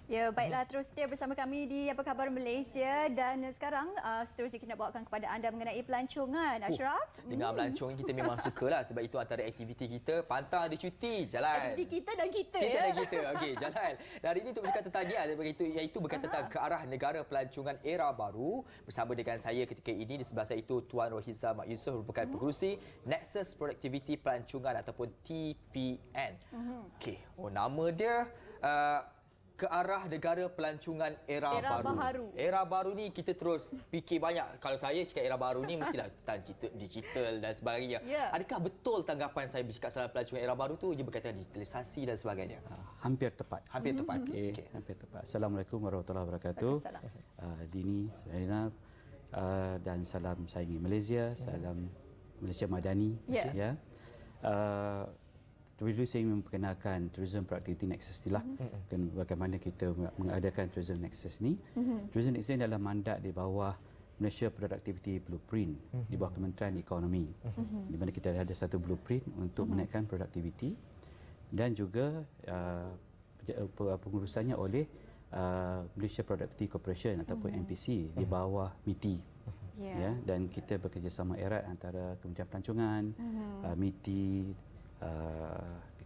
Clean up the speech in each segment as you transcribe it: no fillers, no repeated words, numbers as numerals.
Ya, baiklah, terus setia bersama kami di Apa Khabar Malaysia, dan sekarang seterusnya kita nak bawakan kepada anda mengenai pelancongan. Ashraf? Dengar melancong ni kita memang sukalah, sebab itu antara aktiviti kita. Pantang ada cuti, jalan. Aktiviti kita dan kita. Kita dan kita. Okey, jalan. Dan hari ini untuk bercakap tentang dia, iaitu berkaitan tentang ke arah negara pelancongan era baru. Bersama dengan saya ketika ini, di sebelah saya itu Tuan Rohiza Mak Yusof, merupakan pengerusi Nexus Productivity Pelancongan ataupun TPN. Okey, nama dia ke arah negara pelancongan era baru. Era baru ni kita terus fikir banyak. Kalau saya cakap era baru ni mestilah tentang digital dan sebagainya. Adakah betul tanggapan saya bercakap salah pelancongan era baru tu ia berkaitan digitalisasi dan sebagainya? Hampir tepat. Hampir tepat. Okey, hampir tepat. Assalamualaikum warahmatullahi wabarakatuh. Dini, Zainab, dan salam sayangi Malaysia, salam Malaysia Madani. Ya. Dulu saya ingin memperkenalkan Tourism Productivity Nexus ni lah. Bagaimana kita mengadakan Tourism Nexus ni. Tourism Nexus ni adalah mandat di bawah Malaysia Productivity Blueprint di bawah Kementerian Ekonomi. Di mana kita ada satu blueprint untuk menaikkan produktiviti, dan juga pengurusannya oleh Malaysia Productivity Corporation ataupun MPC di bawah MITI. Ya, dan kita bekerjasama erat antara Kementerian Pelancongan, MITI,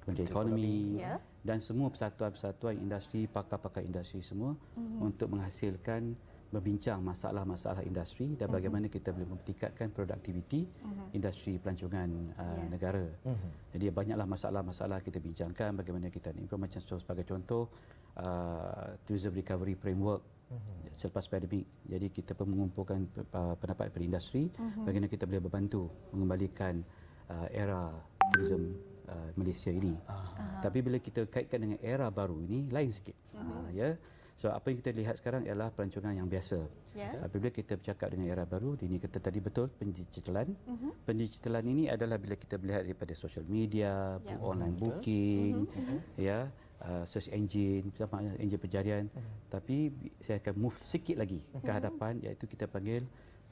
Kementerian Ekonomi dan semua persatuan-persatuan industri, pakar-pakar industri semua untuk menghasilkan, membincang masalah-masalah industri dan bagaimana kita boleh meningkatkan produktiviti industri pelancongan negara. Jadi banyaklah masalah-masalah kita bincangkan, bagaimana kita improve, macam sebagai contoh Tourism Recovery Framework selepas pandemik. Jadi kita pun mengumpulkan pendapat daripada industri bagaimana kita boleh membantu mengembalikan era tourism Malaysia ini. Tapi bila kita kaitkan dengan era baru ini, lain sikit. Ya. So apa yang kita lihat sekarang ialah pelancongan yang biasa. Apabila kita bercakap dengan era baru, ini kata tadi betul, pendigitalan. Pendigitalan ini adalah bila kita melihat daripada social media, online booking, ya, search engine, engine pencarian. Tapi saya akan move sikit lagi ke hadapan, iaitu kita panggil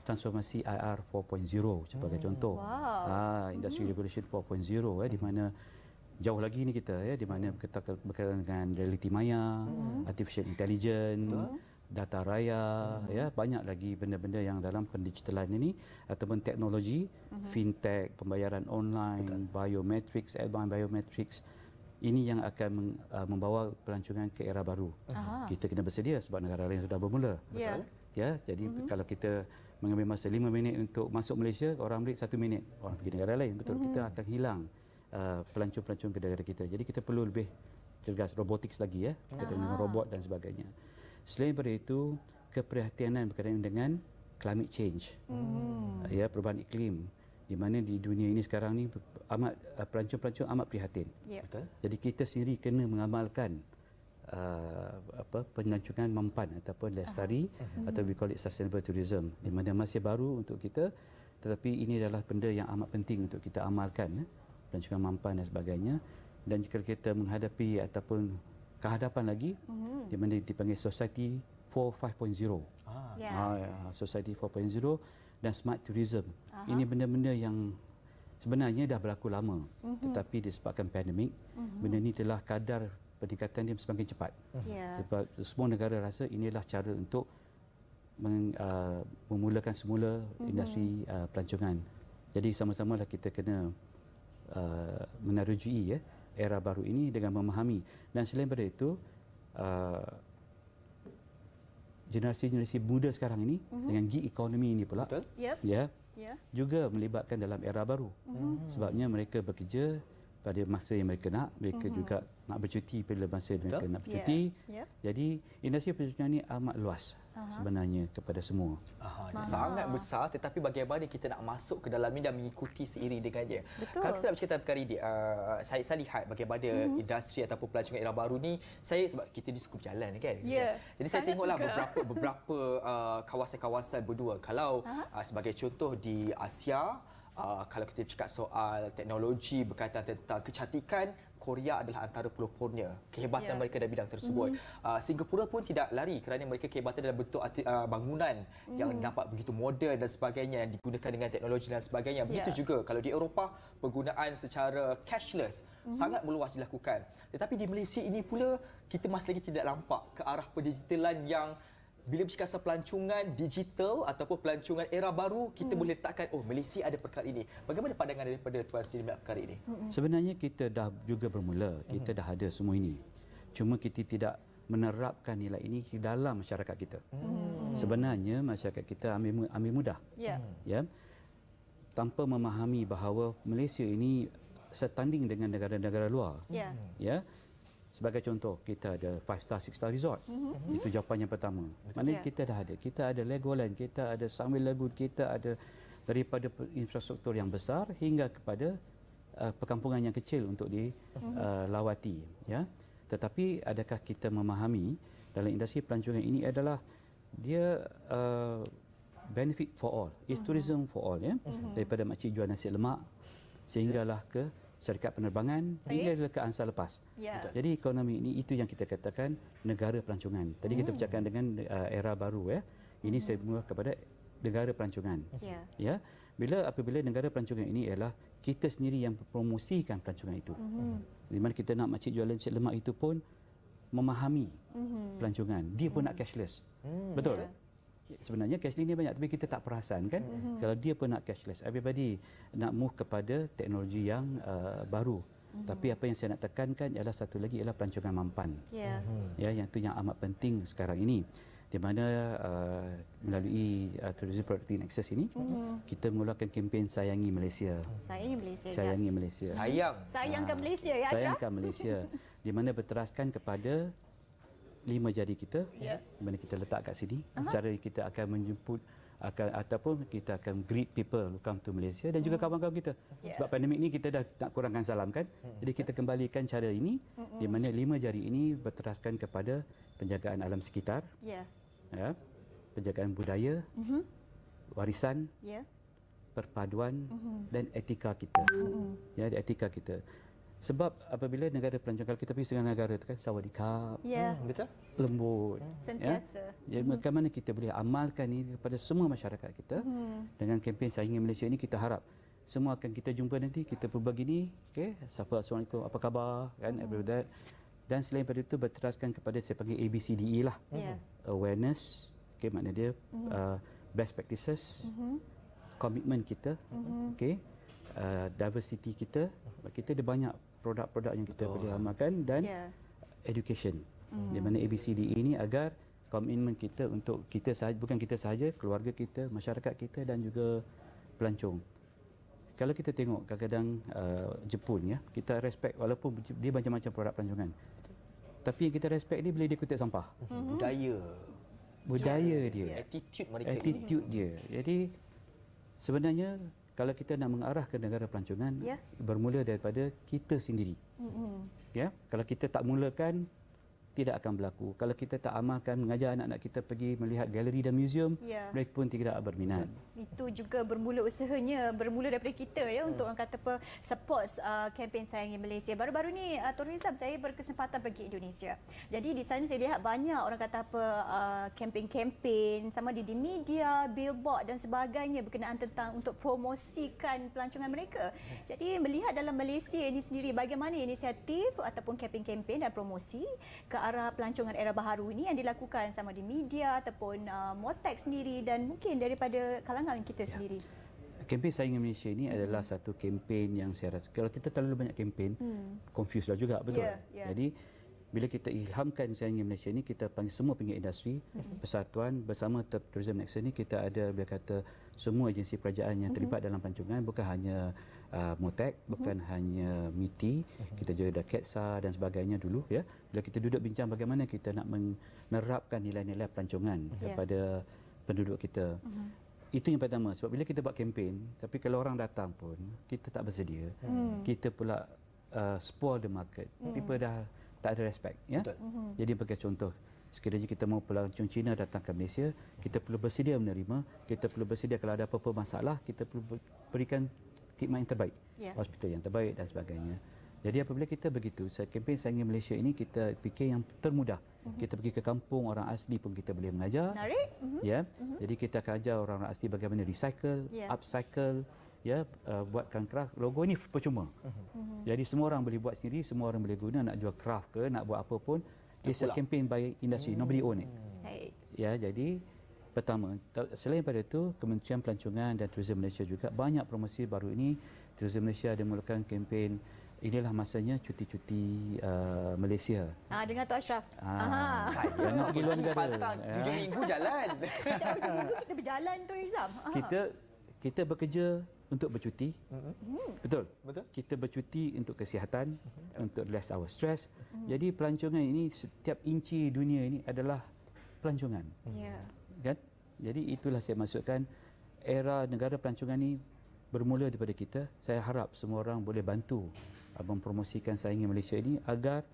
transformasi IR 4.0 sebagai contoh. Industry Revolution 4.0, di mana jauh lagi ni kita, di mana berkaitan dengan realiti maya, artificial intelligence, data raya, banyak lagi benda-benda yang dalam pendigitalan ini ataupun teknologi, fintech, pembayaran online, biometrics, advanced biometrics. Ini yang akan membawa pelancongan ke era baru. Kita kena bersedia sebab negara lain sudah bermula. Ya, jadi kalau kita mengambil masa 5 minit untuk masuk Malaysia, orang ambil 1 minit, orang pergi negara lain, betul, kita akan hilang pelancong-pelancong ke negara kita. Jadi kita perlu lebih cergas, robotics lagi, berkaitan dengan robot dan sebagainya. Selain daripada itu, keprihatinan berkaitan dengan climate change, perubahan iklim, di mana di dunia ini sekarang ni pelancong-pelancong amat prihatin. Jadi kita sendiri kena mengamalkan pelancongan mampan ataupun lestari, atau we call it sustainable tourism, di mana masih baru untuk kita, tetapi ini adalah benda yang amat penting untuk kita amalkan, pelancongan mampan dan sebagainya. Dan jika kita menghadapi ataupun kehadapan lagi, di mana dipanggil Society 4.0, Society 4.0 dan Smart Tourism. Ini benda-benda yang sebenarnya dah berlaku lama, tetapi disebabkan pandemik, benda ini telah kadar peningkatan dia semakin cepat. Sebab semua negara rasa inilah cara untuk memulakan semula industri pelancongan. Jadi sama-samalah kita kena menarujui era baru ini dengan memahami. Dan selain daripada itu, generasi-generasi muda sekarang ini dengan gig economy ini pula, juga melibatkan dalam era baru. Sebabnya mereka bekerja pada masa yang mereka nak, mereka juga nak bercuti pada masa mereka nak bercuti. Jadi industri pelancongan ini amat luas sebenarnya kepada semua. Sangat besar, tetapi bagaimana kita nak masuk ke dalam ini dan mengikuti seiring dengannya. Kalau kita nak bercerita perkara ini, saya lihat bagaimana industri ataupun pelancongan era baru ni, sebab kita ni suka berjalan kan. Jadi saya tengoklah beberapa kawasan-kawasan berdua. Kalau sebagai contoh di Asia, kalau kita bercakap soal teknologi berkaitan tentang kecantikan, Korea adalah antara pelopornya kehebatan Ya. mereka dalam bidang tersebut. Singapura pun tidak lari kerana mereka kehebatan dalam bentuk bangunan yang nampak begitu moden dan sebagainya, yang digunakan dengan teknologi dan sebagainya. Begitu Ya. juga kalau di Eropah, penggunaan secara cashless sangat meluas dilakukan. Tetapi di Malaysia ini pula kita masih lagi tidak nampak ke arah pendigitalan yang bila bercakap pasal pelancongan digital ataupun pelancongan era baru, kita boleh letakkan, oh Malaysia ada perkara ini. Bagaimana pandangan daripada Tuan sendiri melihat perkara ini? Sebenarnya kita dah juga bermula, kita dah ada semua ini. Cuma kita tidak menerapkan nilai ini di dalam masyarakat kita. Sebenarnya masyarakat kita ambil mudah. Ya. Ya. Tanpa memahami bahawa Malaysia ini setanding dengan negara-negara luar. Ya. Ya. Sebagai contoh, kita ada 5 star, 6 star resort. Itu jawapan yang pertama. Maknanya Ya. kita dah ada. Kita ada Legoland, kita ada Sunway Lagoon, kita ada daripada infrastruktur yang besar hingga kepada perkampungan yang kecil untuk dilawati. Ya. Tetapi adakah kita memahami dalam industri pelancongan ini adalah dia benefit for all. It's tourism for all. Ya. Daripada makcik jual nasi lemak sehinggalah ke syarikat penerbangan hingga ke ansar lepas. Ya. Jadi ekonomi ini itu yang kita katakan negara pelancongan. Tadi kita bercakap dengan era baru ya. Ini semua kepada negara pelancongan. Ya. Ya. Apabila negara pelancongan ini ialah kita sendiri yang mempromosikan pelancongan itu. Di mana kita nak makcik jualan nasi lemak itu pun memahami pelancongan. Dia pun nak cashless. Betul? Ya. Sebenarnya cashless ni banyak tapi kita tak perasan kan. Kalau dia pun nak cashless, everybody nak move kepada teknologi yang baru. Tapi apa yang saya nak tekankan ialah satu lagi ialah pelancongan mampan. Ya. Ya, yang itu yang amat penting sekarang ini. Di mana melalui Tourism Productivity Access ini kita mulakan kempen Sayangi Malaysia. Sayangi Malaysia. Sayangi Malaysia. Sayangkan Malaysia ya Ashraf. Sayangkan Malaysia. Di mana berteraskan kepada 5 jari kita, Ya. di mana kita letak kat sini. Cara kita akan menjemput ataupun kita akan greet people who come to Malaysia dan juga kawan-kawan kita. Ya. Sebab pandemik ni kita dah nak kurangkan salam kan. Jadi kita kembalikan cara ini di mana 5 jari ini berteraskan kepada penjagaan alam sekitar, Ya. ya, penjagaan budaya, warisan, Ya. perpaduan dan etika kita. Ya, etika kita. Sebab apabila negara pelancongan, kalau kita pergi dengan negara itu kan sawadikap, Ya. Betul? lembut. Sentiasa. Ya. Jadi bagaimana kita boleh amalkan ini kepada semua masyarakat kita. Dengan kempen Sayangi Malaysia ini kita harap semua akan kita jumpa nanti, kita berbagi ni, okey, Assalamualaikum, apa khabar kan, about that. Dan selain daripada itu berteraskan kepada saya panggil ABCDE lah. Ya. Awareness, okey, makna dia best practices, komitmen kita, okey, diversity kita ada banyak produk-produk yang kita boleh amalkan dan Ya. education. Di mana ABCD ini agar komitmen kita untuk kita sahaja, bukan kita sahaja, keluarga kita, masyarakat kita dan juga pelancong. Kalau kita tengok kadang-kadang Jepun ya, kita respect walaupun dia macam-macam produk pelancongan. Tapi yang kita respect ni bila dia kutip sampah. Budaya dia, Attitude mereka attitude dia. Jadi sebenarnya kalau kita nak mengarah ke negara pelancongan, Ya. bermula daripada kita sendiri. Ya, kalau kita tak mulakan, tidak akan berlaku. Kalau kita tak amalkan, mengajar anak-anak kita pergi melihat galeri dan museum, Ya. mereka pun tidak berminat. Itu juga bermula usahanya, bermula daripada kita ya untuk orang kata apa support kempen Sayangi Malaysia. Baru-baru ni Tuan Rizam, saya berkesempatan pergi Indonesia. Jadi di sana saya lihat banyak orang kata apa kempen-kempen sama di media, billboard dan sebagainya berkenaan tentang untuk promosikan pelancongan mereka. Jadi melihat dalam Malaysia ini sendiri bagaimana inisiatif ataupun kempen-kempen dan promosi ke arah pelancongan era baharu ini yang dilakukan sama di media ataupun Motek sendiri dan mungkin daripada kalangan kita sendiri. Kempen Sayangi Malaysia ini adalah satu kempen yang saya rasa kalau kita terlalu banyak kempen, confuse lah juga, betul. Ya, ya. Jadi bila kita ilhamkan Sayangi Malaysia ini, kita panggil semua pihak industri, persatuan bersama Tourism Nexus ini kita ada bila kata semua agensi kerajaan yang terlibat dalam pelancongan, bukan hanya Motek, bukan hanya MITI, kita juga ada KETSA dan sebagainya dulu ya. Bila kita duduk bincang bagaimana kita nak menerapkan nilai-nilai pelancongan kepada penduduk kita. Itu yang pertama, sebab bila kita buat kempen, tapi kalau orang datang pun kita tak bersedia, kita pula spoil the market. People dah tak ada respect ya. Jadi bagi contoh, sekiranya kita mau pelancong Cina datang ke Malaysia, kita perlu bersedia menerima, kita perlu bersedia kalau ada apa-apa masalah, kita perlu berikan khidmat yang terbaik, Ya. hospital yang terbaik dan sebagainya. Jadi apabila kita begitu, kempen Sayangi Malaysia ini kita fikir yang termudah. Kita pergi ke kampung orang asli pun kita boleh mengajar. Menarik. Ya. Jadi kita akan ajar orang asli bagaimana recycle, upcycle, ya, buatkan craft. Logo ini percuma. Jadi semua orang boleh buat sendiri, semua orang boleh guna, nak jual craft ke, nak buat apa pun. It's a campaign by industry, nobody own it. Ya, jadi pertama, selain pada itu, Kementerian Pelancongan dan Tourism Malaysia juga banyak promosi baru ini. Tourism Malaysia ada melakukan kempen inilah masanya cuti-cuti Malaysia. Dengan Tok Ashraf. Jangan pergi luar negara. Pantang 7 minggu jalan. Kita minggu kita berjalan tourism. Kita bekerja untuk bercuti. Betul. Betul. Kita bercuti untuk kesihatan, untuk less our stress. Jadi pelancongan ini, setiap inci dunia ini adalah pelancongan. Ya. Kan? Jadi itulah saya maksudkan, era negara pelancongan ini bermula daripada kita. Saya harap semua orang boleh bantu mempromosikan Sayangi Malaysia ini agar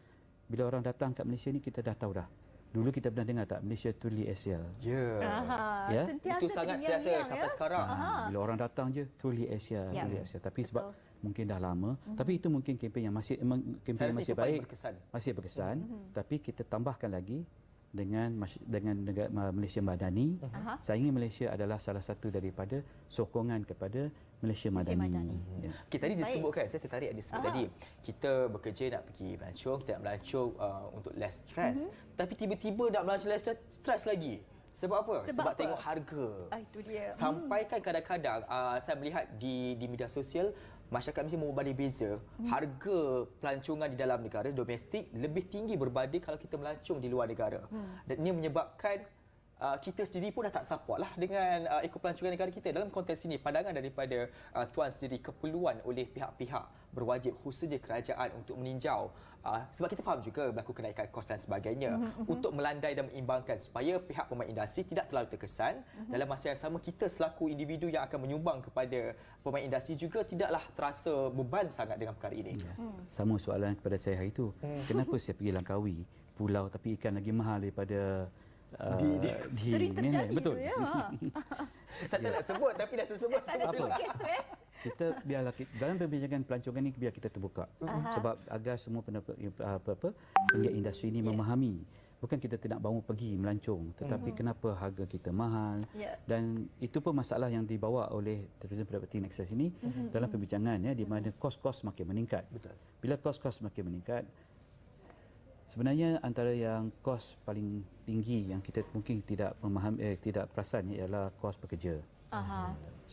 bila orang datang kat Malaysia ni kita dah tahu dah. Dulu kita pernah dengar tak, Malaysia truly Asia. Ya. Ya? Itu sangat sentiasa sampai sekarang. Bila orang datang je truly Asia, truly Asia. Tapi sebab mungkin dah lama, tapi itu mungkin kempen yang masih baik, masih berkesan. Tapi kita tambahkan lagi dengan negara Malaysia Madani. Sayangi Malaysia adalah salah satu daripada sokongan kepada Malaysia Madani. Ya. Okay, tadi disebutkan, saya tertarik ada sebut tadi, kita bekerja nak pergi melancong, kita nak melancong untuk less stress. Tapi tiba-tiba nak melancong less stress lagi. Sebab apa? Sebab tengok harga. Itu dia. Sampai kan kadang-kadang saya melihat di media sosial, masyarakat mesti membanding beza. Harga pelancongan di dalam negara domestik lebih tinggi berbanding kalau kita melancong di luar negara. Dan ini menyebabkan kita sendiri pun dah tak support lah dengan ekopelancongan negara kita. Dalam konteks ini, pandangan daripada Tuan sendiri, keperluan oleh pihak-pihak berwajib khususnya kerajaan untuk meninjau, sebab kita faham juga berlaku kenaikan kos dan sebagainya, untuk melandai dan mengimbangkan supaya pihak pemain industri tidak terlalu terkesan. Dalam masa yang sama, kita selaku individu yang akan menyumbang kepada pemain industri juga tidaklah terasa beban sangat dengan perkara ini. Sama soalan kepada saya hari itu. Kenapa saya pergi Langkawi, pulau tapi ikan lagi mahal daripada sering terjadi betul. Itu, ya. Saya tak nak sebut tapi dah tersebut. Kita biarlah dalam perbincangan pelancongan ini biar kita terbuka. Sebab agar semua penggiat industri ini memahami, bukan kita tidak mahu pergi melancong, tetapi kenapa harga kita mahal. Dan itu pun masalah yang dibawa oleh Tourism Productivity Nexus ini dalam perbincangan, ya, di mana kos-kos makin meningkat. Bila kos-kos makin meningkat, sebenarnya antara yang kos paling tinggi yang kita mungkin tidak memahami, tidak perasan, ialah kos pekerja.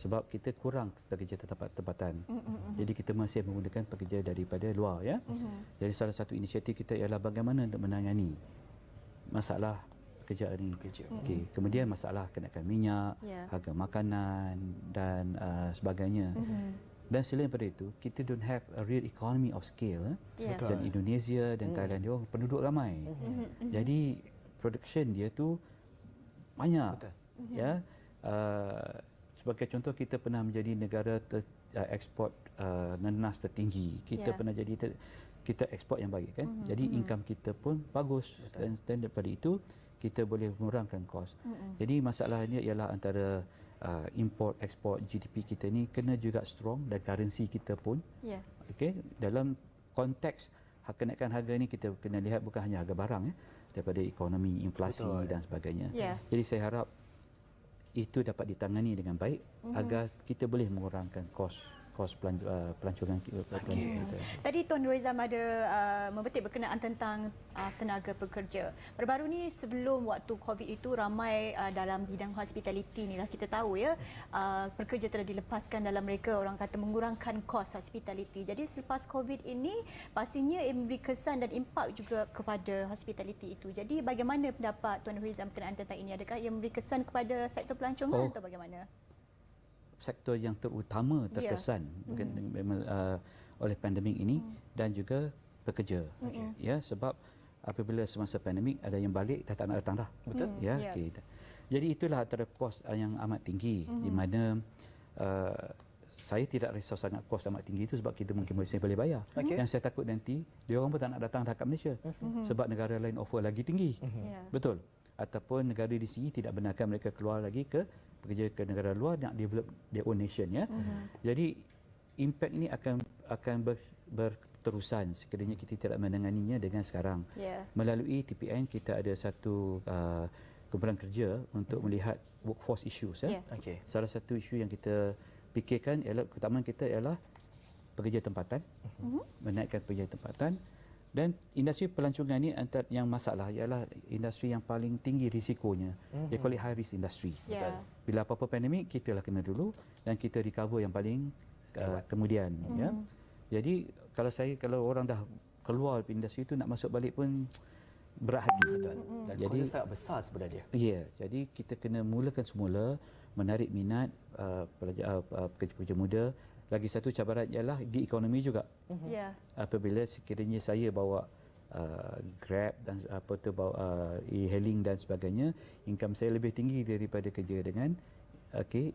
Sebab kita kurang pekerja tempatan. Jadi kita masih menggunakan pekerja daripada luar, ya. Jadi salah satu inisiatif kita ialah bagaimana untuk menangani masalah pekerja ini. Okey, kemudian masalah kenaikan minyak, harga makanan dan sebagainya. Dan selain daripada itu, kita don't have a real economy of scale. Dan Indonesia dan Thailand dia penduduk ramai. Jadi production dia tu banyak. Ya. Sebagai contoh, kita pernah menjadi negara ekspor nanas tertinggi. Kita pernah jadi kita ekspor yang baik, kan. Jadi income kita pun bagus, dan daripada itu kita boleh mengurangkan kos. Jadi masalahnya ialah antara import ekspor GDP kita ni kena juga strong, dan currency kita pun. Okey, dalam konteks kenaikan harga ni kita kena lihat bukan hanya harga barang, ya, daripada ekonomi, inflasi dan sebagainya. Jadi saya harap itu dapat ditangani dengan baik agar kita boleh mengurangkan kos pelancongan kita. Tadi Tuan Roizam ada membetik berkenaan tentang tenaga pekerja. Baru-baru ni sebelum waktu COVID itu ramai dalam bidang hospitality ni lah, kita tahu, ya, pekerja telah dilepaskan dalam mereka orang kata mengurangkan kos hospitality. Jadi selepas COVID ini pastinya memberi kesan dan impak juga kepada hospitality itu. Jadi bagaimana pendapat Tuan Roizam berkenaan tentang ini? Adakah ia memberi kesan kepada sektor pelancongan atau bagaimana? Sektor yang terutama terkesan oleh pandemik ini dan juga pekerja. Ya, sebab apabila semasa pandemik ada yang balik dah tak nak datang dah. Betul. Ya, okay. Jadi itulah antara kos yang amat tinggi di mana saya tidak risau sangat kos amat tinggi itu sebab kita mungkin masih boleh bayar. Yang saya takut nanti dia orang pun tak nak datang dah kat Malaysia sebab negara lain offer lagi tinggi. Betul. Ataupun negara di sini tidak benarkan mereka keluar lagi bekerja ke negara luar nak develop their own nation, ya. Jadi impact ini akan terusan sekiranya kita tidak menanganinya dengan sekarang. Ya. Melalui TPN kita ada satu kumpulan kerja untuk melihat workforce issues. Ya. Okey. Salah satu isu yang kita fikirkan ialah keutamaan kita ialah pekerja tempatan, menaikkan pekerja tempatan. Dan industri pelancongan ini antara yang masalah ialah industri yang paling tinggi risikonya. Dia call it high risk industry. Ya. Bila apa-apa pandemik, kita lah kena dulu dan kita recover yang paling kemudian. Ya. Jadi kalau orang dah keluar dari industri itu nak masuk balik pun berat hati. Betul. Dan Jadi kos sangat besar sebenarnya. ya, jadi kita kena mulakan semula menarik minat pekerja-pekerja muda. Lagi satu cabaran ialah gig ekonomi juga. Ya. Apabila sekiranya saya bawa Grab dan apa tu bawa e-hailing dan sebagainya, income saya lebih tinggi daripada kerja dengan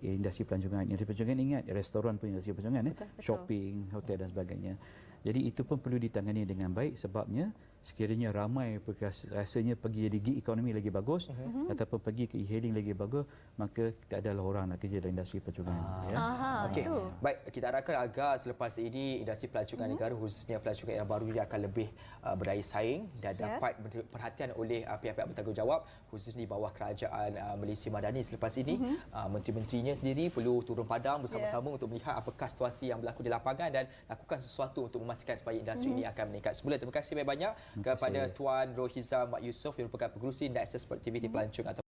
industri pelancongan. Industri pelancongan ingat restoran pun industri pelancongan, Betul. shopping, hotel dan sebagainya. Jadi itu pun perlu ditangani dengan baik sebabnya sekiranya ramai rasanya pergi jadi gig ekonomi lagi bagus ataupun pergi ke e-hailing lagi bagus, maka tak adalah orang nak kerja dalam industri pelancongan. Ya. Aha, Okey. itu. Baik, kita harapkan agar selepas ini industri pelancongan negara khususnya pelancongan era baru ini akan lebih berdaya saing dan dapat perhatian oleh pihak-pihak bertanggungjawab khususnya di bawah kerajaan Malaysia Madani selepas ini. Menteri-menterinya sendiri perlu turun padang bersama-sama untuk melihat apakah situasi yang berlaku di lapangan dan lakukan sesuatu untuk memastikan supaya industri ini akan meningkat. Semula terima kasih banyak-banyak kepada Tuan Rohiza Mak Yusof yang merupakan pengerusi Nexus Productivity Pelancongan.